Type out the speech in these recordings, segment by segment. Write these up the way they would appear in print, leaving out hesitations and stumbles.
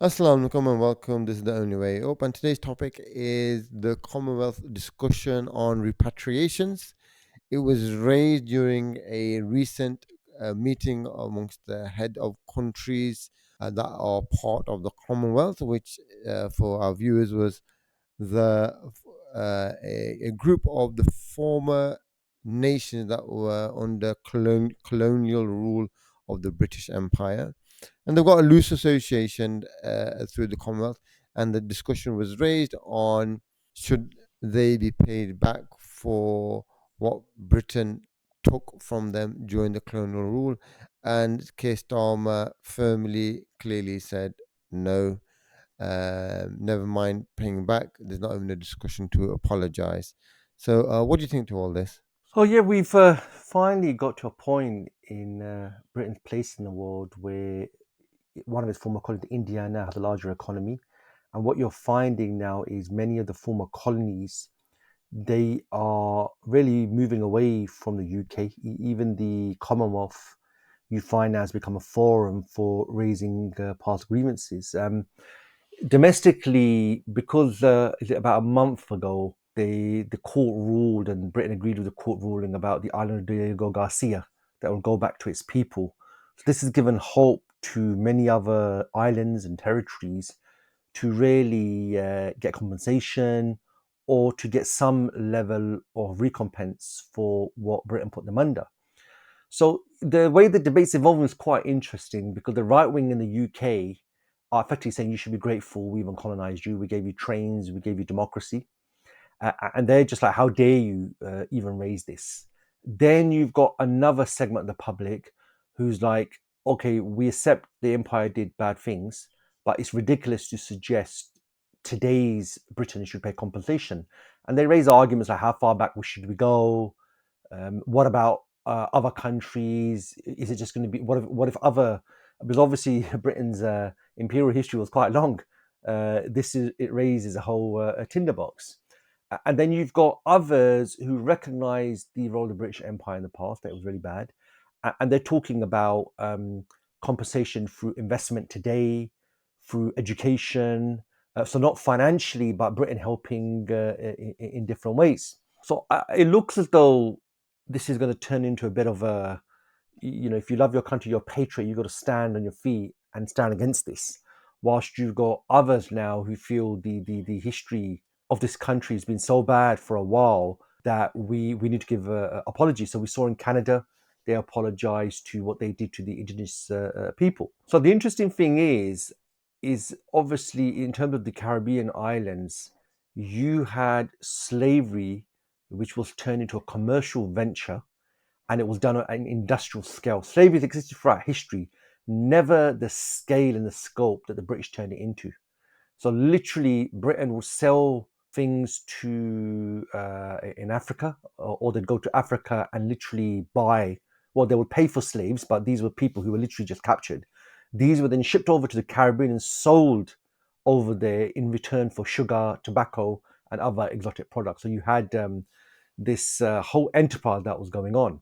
Assalamu alaikum and welcome. This is the only way up. And today's topic is the Commonwealth discussion on repatriations. It was raised during a recent meeting amongst the head of countries that are part of the Commonwealth, which for our viewers was the a group of the former nations that were under colonial rule of the British Empire, and they've got a loose association through the Commonwealth. And the discussion was raised on should they be paid back for what Britain took from them during the colonial rule, and Keir Starmer firmly, clearly said no. Never mind paying back. There's not even a discussion to apologize. So, what do you think to all this? Oh yeah, we've finally got to a point in Britain's place in the world where one of its former colonies, India, now has a larger economy, and what you're finding now is many of the former colonies they are really moving away from the UK. Even the Commonwealth, you find now has become a forum for raising past grievances. Domestically, because is it about a month ago, the court ruled, and Britain agreed with the court ruling about the island of Diego Garcia that will go back to its people. So this has given hope to many other islands and territories to really get compensation or to get some level of recompense for what Britain put them under. So the way the debate's evolving is quite interesting because the right wing in the UK are effectively saying you should be grateful we even colonized you, we gave you trains, we gave you democracy, and they're just like, how dare you even raise this? Then you've got another segment of the public who's like, okay, we accept the empire did bad things, but it's ridiculous to suggest today's Britain should pay compensation. And they raise arguments like, how far back should we go? What about other countries? Is it just going to be what if other? Because obviously Britain's imperial history was quite long. It raises a whole a tinderbox. And then you've got others who recognise the role of the British Empire in the past, that it was really bad. And they're talking about compensation through investment today, through education. So, not financially, but Britain helping in different ways. So, it looks as though this is going to turn into a bit of a, if you love your country, you're a patriot, you've got to stand on your feet and stand against this. Whilst you've got others now who feel the history of this country has been so bad for a while that we need to give apology. So we saw in Canada, they apologized to what they did to the indigenous people. So the interesting thing is obviously in terms of the Caribbean islands, you had slavery, which was turned into a commercial venture, and it was done at an industrial scale. Slavery has existed throughout history, never the scale and the scope that the British turned it into. So literally, Britain will sell things to in Africa, or they'd go to Africa and literally buy. Well, they would pay for slaves, but these were people who were literally just captured. These were then shipped over to the Caribbean and sold over there in return for sugar, tobacco, and other exotic products. So you had this whole enterprise that was going on.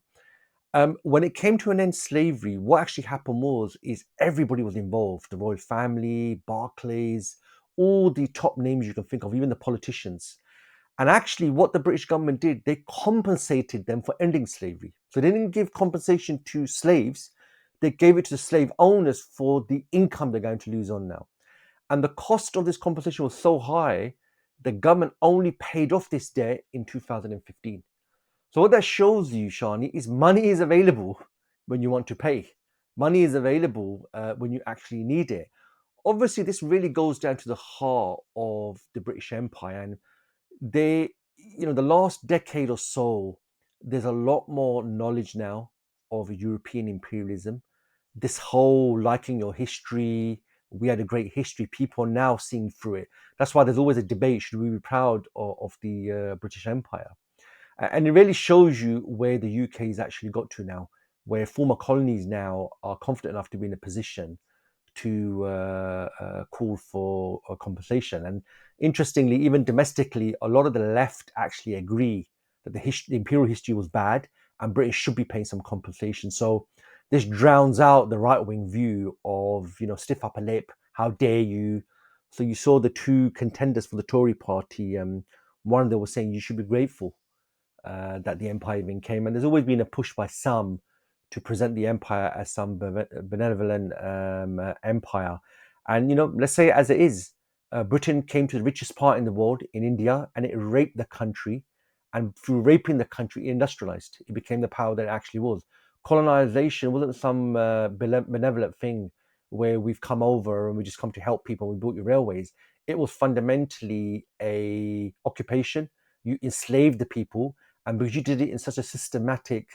When it came to an end slavery, what actually happened is everybody was involved. The royal family, Barclays, all the top names you can think of, even the politicians. And actually, what the British government did, they compensated them for ending slavery. So they didn't give compensation to slaves, they gave it to the slave owners for the income they're going to lose on now. And the cost of this compensation was so high, the government only paid off this debt in 2015. So what that shows you, Shani, is money is available when you want to pay. Money is available when you actually need it. Obviously, this really goes down to the heart of the British Empire, and they, the last decade or so, there's a lot more knowledge now of European imperialism. This whole liking your history, we had a great history. People are now seeing through it. That's why there's always a debate: should we be proud of the British Empire? And it really shows you where the UK has actually got to now, where former colonies now are confident enough to be in a position to call for a compensation. And interestingly, even domestically, a lot of the left actually agree that the imperial history was bad and Britain should be paying some compensation. So this drowns out the right wing view of stiff upper lip. how dare you. So you saw the two contenders for the Tory party. One of them was saying you should be grateful that the empire even came. And there's always been a push by some to present the empire as some benevolent empire. And, let's say it as it is. Britain came to the richest part in the world, in India, and it raped the country. And through raping the country, it industrialized. It became the power that it actually was. Colonization wasn't some benevolent thing where we've come over and we just come to help people. We built your railways. It was fundamentally a occupation. You enslaved the people, and because you did it in such a systematic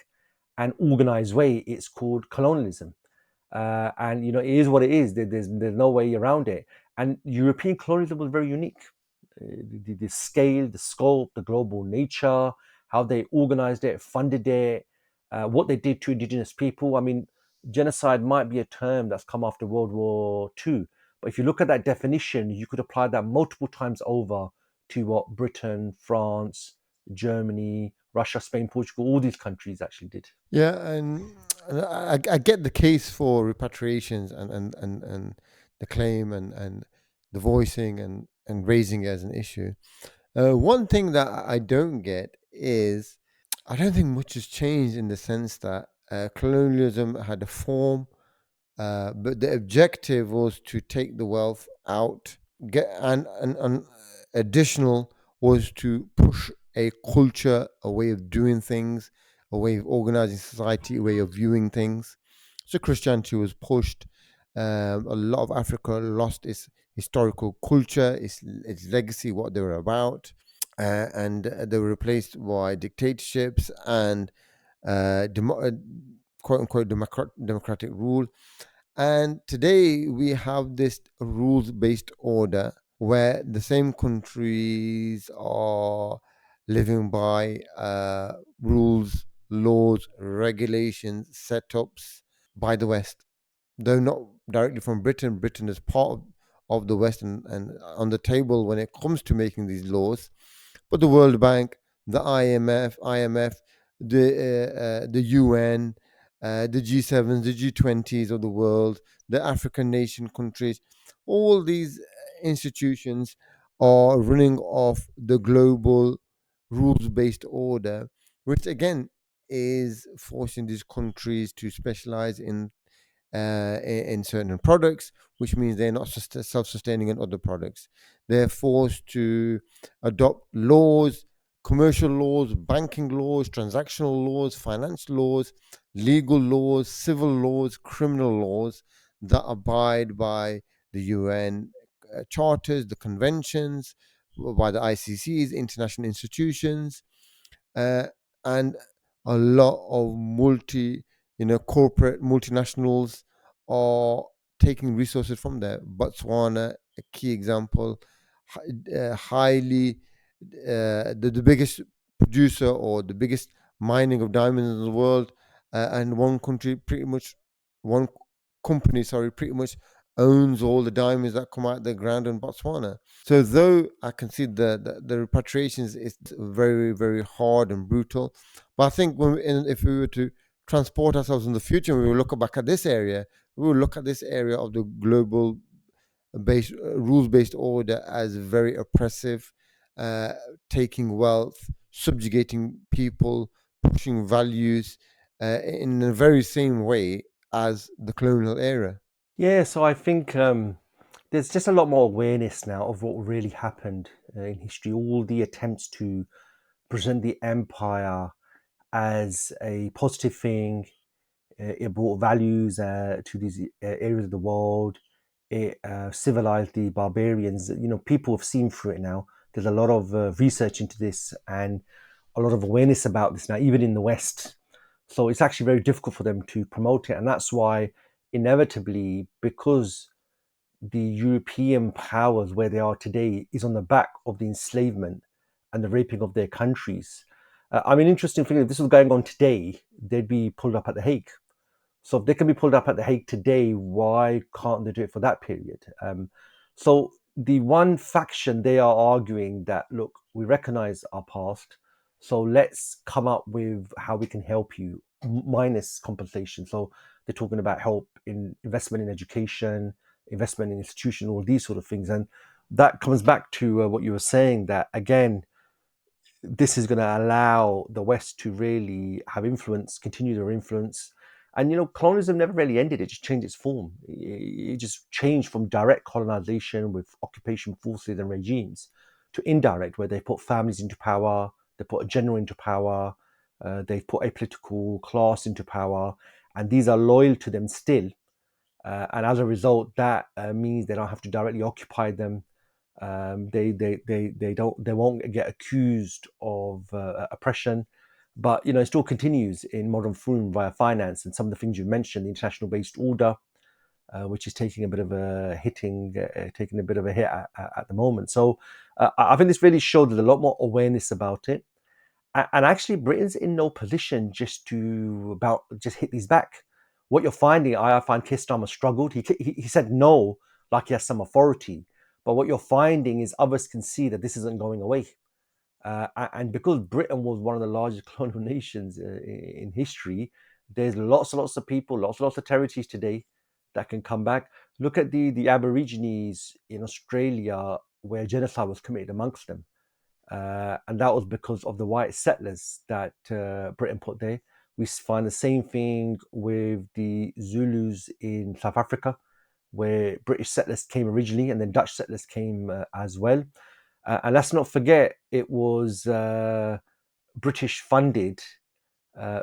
and organized way, it's called colonialism. And it is what it is. There's no way around it. And European colonialism was very unique. The scale, the scope, the global nature, how they organized it, funded it, what they did to indigenous people. I mean, genocide might be a term that's come after World War II, but if you look at that definition, you could apply that multiple times over to what Britain, France, Germany, Russia, Spain, Portugal, all these countries actually did. Yeah, and I get the case for repatriations and the claim and the voicing and raising it as an issue. One thing that I don't get is I don't think much has changed in the sense that colonialism had a form, but the objective was to take the wealth out, get and additional was to push a culture, a way of doing things, a way of organizing society, a way of viewing things. So Christianity was pushed. A lot of Africa lost its historical culture, its legacy, what they were about, and they were replaced by dictatorships and quote unquote democratic rule. And today we have this rules based order where the same countries are living by rules, laws, regulations, setups by the West, though not directly from Britain. Britain is part of the West and on the table when it comes to making these laws. But the World Bank, the IMF, the UN, the G7s, the G20s of the world, the African nation countries, all these institutions are running off the global rules based order, which again is forcing these countries to specialize in certain products, which means they're not self-sustaining in other products. They're forced to adopt laws, commercial laws, banking laws, transactional laws, financial laws, legal laws, civil laws, criminal laws that abide by the UN charters, the conventions, by the ICCs, international institutions, uh, and a lot of corporate multinationals are taking resources from there. Botswana, a key example, highly the biggest producer or the biggest mining of diamonds in the world, and one country pretty much one company, sorry, pretty much owns all the diamonds that come out of the ground in Botswana. So though I can see the repatriations is very very hard and brutal, but I think if we were to transport ourselves in the future and we will look back at this area, we will look at this area of the global based rules based order as very oppressive, uh, taking wealth, subjugating people, pushing values in the very same way as the colonial era. Yeah, so I think there's just a lot more awareness now of what really happened in history. All the attempts to present the empire as a positive thing, it brought values to these areas of the world. It civilized the barbarians. People have seen through it now. There's a lot of research into this and a lot of awareness about this now, even in the West. So it's actually very difficult for them to promote it. And that's why, inevitably, because the European powers where they are today is on the back of the enslavement and the raping of their countries. I mean, interesting thing, if this was going on today, they'd be pulled up at the Hague. So if they can be pulled up at the Hague today, why can't they do it for that period? So the one faction, they are arguing that, look, we recognize our past, so let's come up with how we can help you minus compensation. So they're talking about help in investment in education, investment in institutions, all these sort of things. And that comes back to what you were saying, that again, this is going to allow the West to really have influence, continue their influence. And colonialism never really ended; it just changed its form. It just changed from direct colonization with occupation forces and regimes to indirect, where they put families into power, they put a general into power, they've put a political class into power, and these are loyal to them still. And as a result, that means they don't have to directly occupy them. They won't get accused of oppression, but it still continues in modern form via finance and some of the things you mentioned, the international based order, which is taking a bit of a taking a bit of a hit at the moment. So I think this really showed there's a lot more awareness about it. And actually, Britain's in no position just hit these back. What you're finding, I find Keir Starmer struggled. He said no, like he has some authority. But what you're finding is others can see that this isn't going away. And because Britain was one of the largest colonial nations in history, there's lots and lots of people, lots and lots of territories today that can come back. Look at the Aborigines in Australia, where genocide was committed amongst them. And that was because of the white settlers that Britain put there. We find the same thing with the Zulus in South Africa, where British settlers came originally and then Dutch settlers came as well. And let's not forget, it was British funded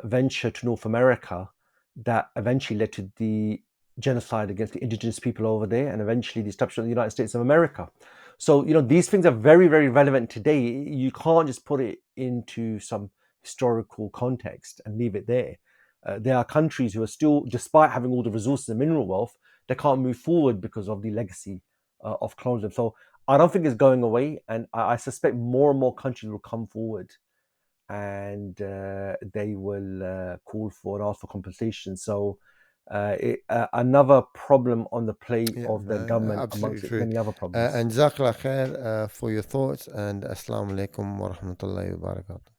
venture to North America that eventually led to the genocide against the indigenous people over there and eventually the establishment of the United States of America. So, these things are very, very relevant today. You can't just put it into some historical context and leave it there. There are countries who are still, despite having all the resources and mineral wealth, they can't move forward because of the legacy of colonialism. So I don't think it's going away. And I suspect more and more countries will come forward and they will call for and ask for compensation. So another problem on the plate Yeah, of the government absolutely amongst its true. many other problems. And Jazakallah khair for your thoughts, and Assalamu alaikum wa rahmatullahi wa barakatuh.